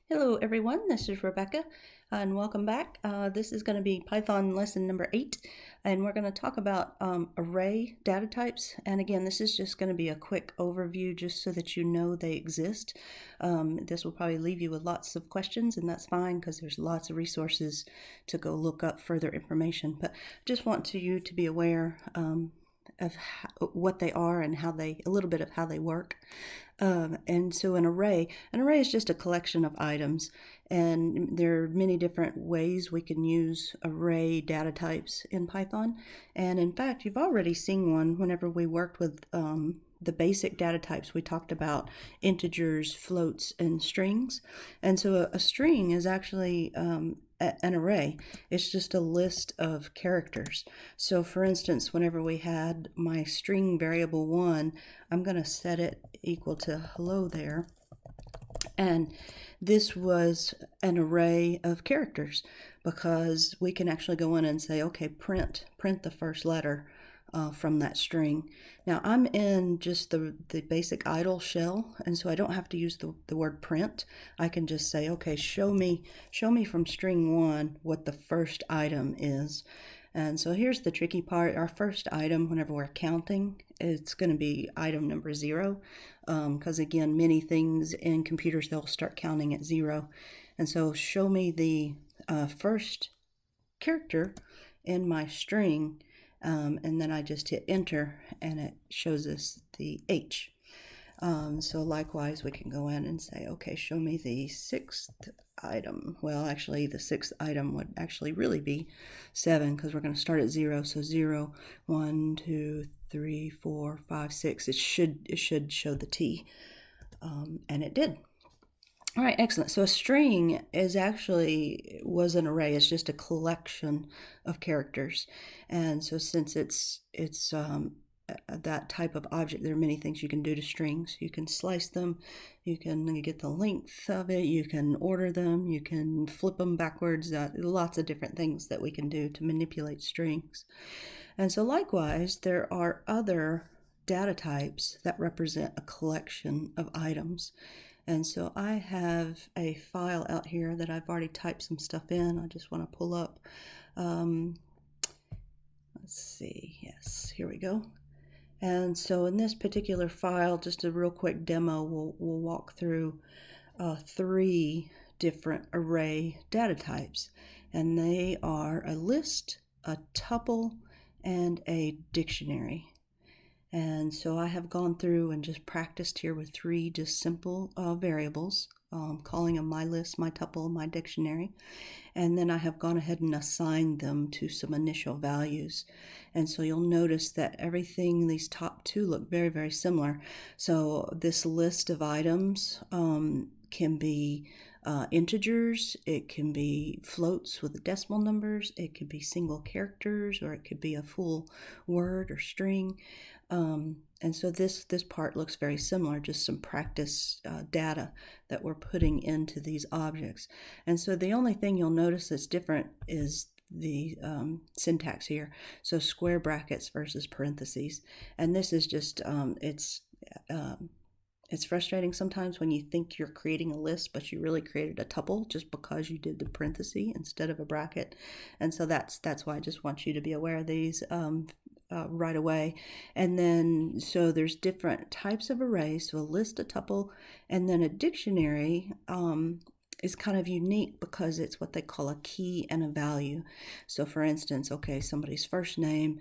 Hello everyone, this is Rebecca and welcome back. This is going to be Python lesson number 8 and we're going to talk about array data types. And again, this is just going to be a quick overview just so that you know they exist. This will probably leave you with lots of questions, and that's fine because there's lots of resources to go look up further information. But I just want you to be aware of what they are and a little bit of how they work. And so an array is just a collection of items, and there are many different ways we can use array data types in Python. And in fact, you've already seen one whenever we worked with the basic data types. We talked about integers, floats, and strings. And so a string is actually an array. It's just a list of characters. So for instance, whenever we had my string variable 1, I'm going to set it equal to hello there. And this was an array of characters because we can actually go in and say, okay, print the first letter from that string. Now I'm in just the basic idle shell, and so I don't have to use the word print. I can just say, okay, show me from string 1 what the first item is. And so here's the tricky part. Our first item, whenever we're counting, it's going to be item number 0, because again, many things in computers, they'll start counting at 0. And so show me the first character in my string, and then I just hit enter and it shows us the H. So likewise, we can go in and say, okay, show me the 6th item. Well, actually the 6th item would actually really be 7 because we're going to start at 0. So 0, 1, 2, 3, 4, 5, 6. It should show the T, and it did. All right, excellent. So a string was an array. It's just a collection of characters, and so since it's that type of object, there are many things you can do to strings. You can slice them, you can get the length of it, you can order them, you can flip them backwards. Lots of different things that we can do to manipulate strings. And so likewise, there are other data types that represent a collection of items. And so I have a file out here that I've already typed some stuff in. I just want to pull up. Let's see. Yes, here we go. And so in this particular file, just a real quick demo, we'll walk through 3 different array data types. And they are a list, a tuple, and a dictionary. And so I have gone through and just practiced here with 3 just simple variables, calling them my list, my tuple, my dictionary. And then I have gone ahead and assigned them to some initial values. And so you'll notice that everything, these top 2 look very, very similar. So this list of items can be integers, it can be floats with decimal numbers, it could be single characters, or it could be a full word or string. And so this part looks very similar, just some practice data that we're putting into these objects. And so the only thing you'll notice that's different is the syntax here. So square brackets versus parentheses. And this is just, it's frustrating sometimes when you think you're creating a list, but you really created a tuple just because you did the parenthesis instead of a bracket. And so that's why I just want you to be aware of these right away. And then, so there's different types of arrays. So a list, a tuple, and then a dictionary is kind of unique because it's what they call a key and a value. So for instance, okay, somebody's first name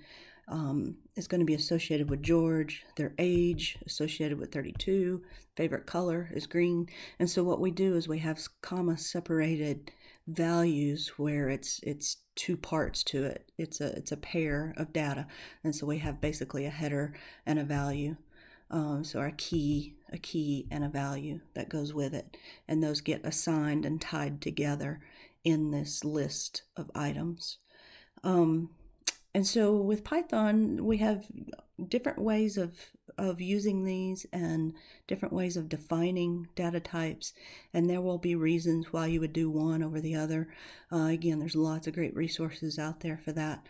is going to be associated with George, their age associated with 32, favorite color is green. And so what we do is we have comma separated values where it's 2 parts to it. It's a pair of data, and so we have basically a header and a value. So our key, a key and a value that goes with it, and those get assigned and tied together in this list of items. And so with Python, we have different ways of using these and different ways of defining data types, and there will be reasons why you would do one over the other. Again, there's lots of great resources out there for that.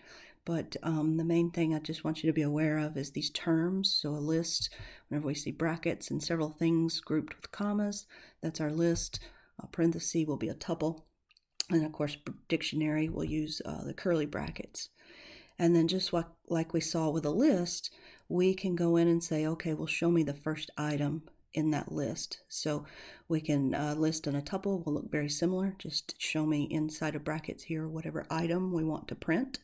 But the main thing I just want you to be aware of is these terms. So a list, whenever we see brackets and several things grouped with commas, that's our list. parenthesis will be a tuple. And of course, dictionary will use the curly brackets. And then just like we saw with a list, we can go in and say, okay, well, show me the first item in that list. So we can list in a tuple will look very similar. Just show me inside of brackets here whatever item we want to print.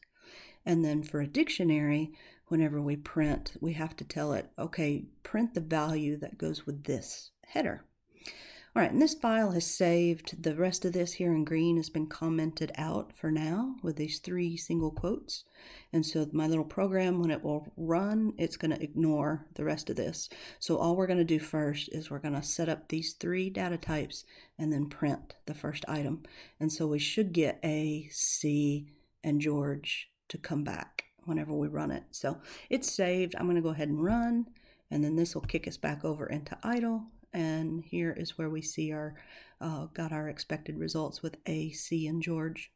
And then for a dictionary, whenever we print, we have to tell it, okay, print the value that goes with this header. All right, and this file has saved. The rest of this here in green has been commented out for now with these 3 single quotes. And so my little program, when it will run, it's going to ignore the rest of this. So all we're going to do first is we're going to set up these 3 data types and then print the first item. And so we should get A, C, and George to come back whenever we run it. So it's saved. I'm going to go ahead and run, and then this will kick us back over into idle. And here is where we see our got our expected results with A, C, and George.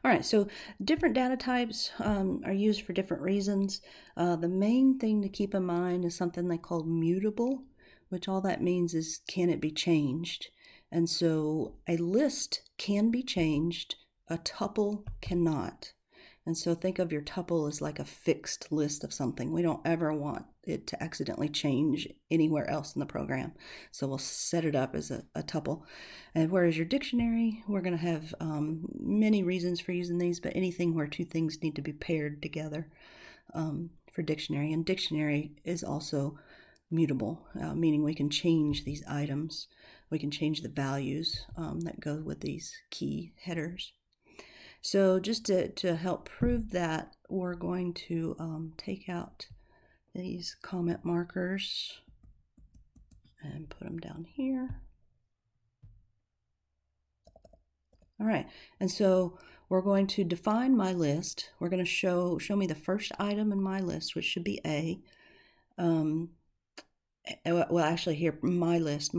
All right, so different data types are used for different reasons. The main thing to keep in mind is something they call mutable, which all that means is can it be changed? And so a list can be changed, a tuple cannot. And so think of your tuple as like a fixed list of something. We don't ever want it to accidentally change anywhere else in the program. So we'll set it up as a tuple. And whereas your dictionary, we're going to have many reasons for using these, but anything where 2 things need to be paired together for dictionary. And dictionary is also mutable, meaning we can change these items. We can change the values that go with these key headers. So just to help prove that, we're going to take out these comment markers and put them down here. All right, and so we're going to define my list. We're going to show me the first item in my list, which should be A. Well, actually here, my list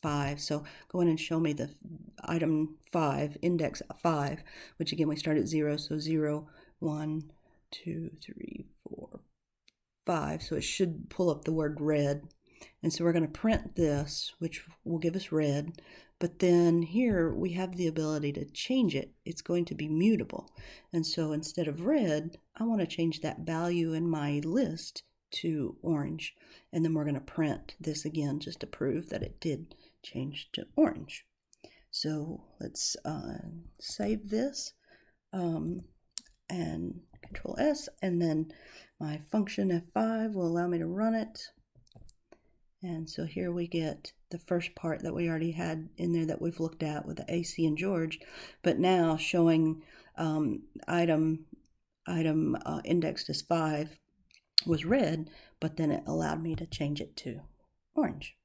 5. So go in and show me the item 5, index 5, which again, we start at 0. So 0, 1, 2, 3, 4, 5. So it should pull up the word red. And so we're going to print this, which will give us red. But then here we have the ability to change it. It's going to be mutable. And so instead of red, I want to change that value in my list to orange, and then we're going to print this again just to prove that it did change to orange. So let's save this and Control S, and then my function F5 will allow me to run it. And so here we get the first part that we already had in there that we've looked at with the A, C, and George, but now showing item indexed as 5 was red, but then it allowed me to change it to orange.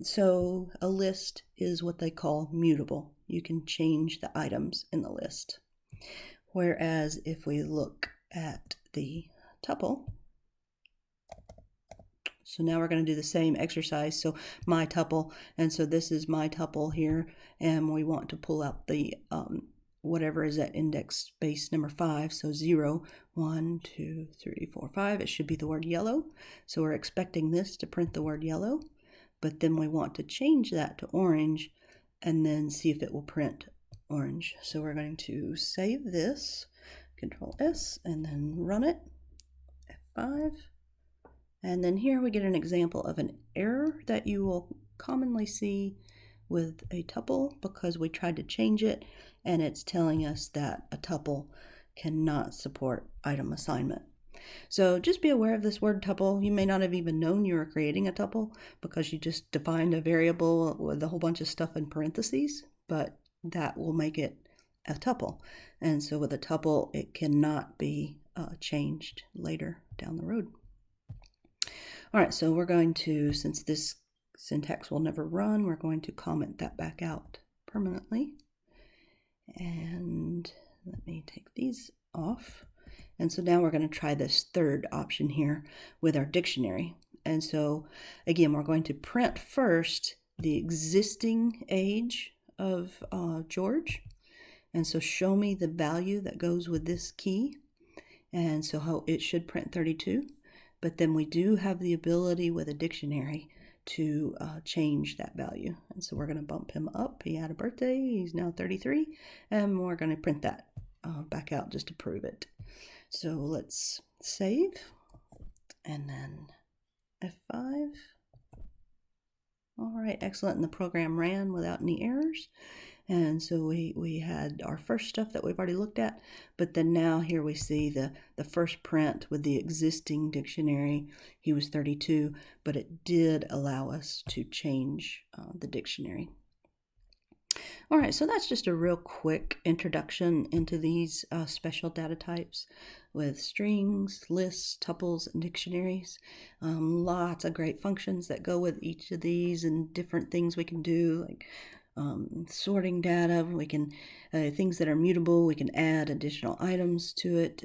So a list is what they call mutable. You can change the items in the list. Whereas if we look at the tuple, so now we're going to do the same exercise. So my tuple, and so this is my tuple here, and we want to pull out the whatever is at index space number 5, so 0, 1, 2, 3, 4, 5, it should be the word yellow. So we're expecting this to print the word yellow, but then we want to change that to orange and then see if it will print orange. So we're going to save this, Control S, and then run it, F5. And then here we get an example of an error that you will commonly see with a tuple because we tried to change it, and it's telling us that a tuple cannot support item assignment. So just be aware of this word tuple. You may not have even known you were creating a tuple because you just defined a variable with a whole bunch of stuff in parentheses, but that will make it a tuple. And so with a tuple, it cannot be changed later down the road. All right, so we're going to, since this syntax will never run, we're going to comment that back out permanently. And let me take these off. And so now we're going to try this third option here with our dictionary. And so again, we're going to print first the existing age of George. And so show me the value that goes with this key. And so how it should print 32. But then we do have the ability with a dictionary to change that value. And so we're going to bump him up. He had a birthday. He's now 33. And we're going to print that back out just to prove it. So let's save. And then F5. All right, excellent. And the program ran without any errors. And so we had our first stuff that we've already looked at, but then now here we see the first print with the existing dictionary. He was 32, but it did allow us to change the dictionary. All right, so that's just a real quick introduction into these special data types with strings, lists, tuples, and dictionaries. Lots of great functions that go with each of these and different things we can do, like sorting data. We can things that are mutable, we can add additional items to it.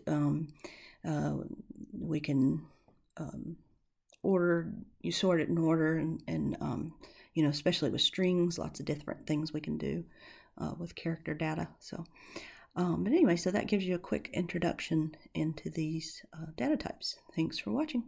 We can sort it in order, and especially with strings, lots of different things we can do with character data. So but anyway, so that gives you a quick introduction into these data types. Thanks for watching.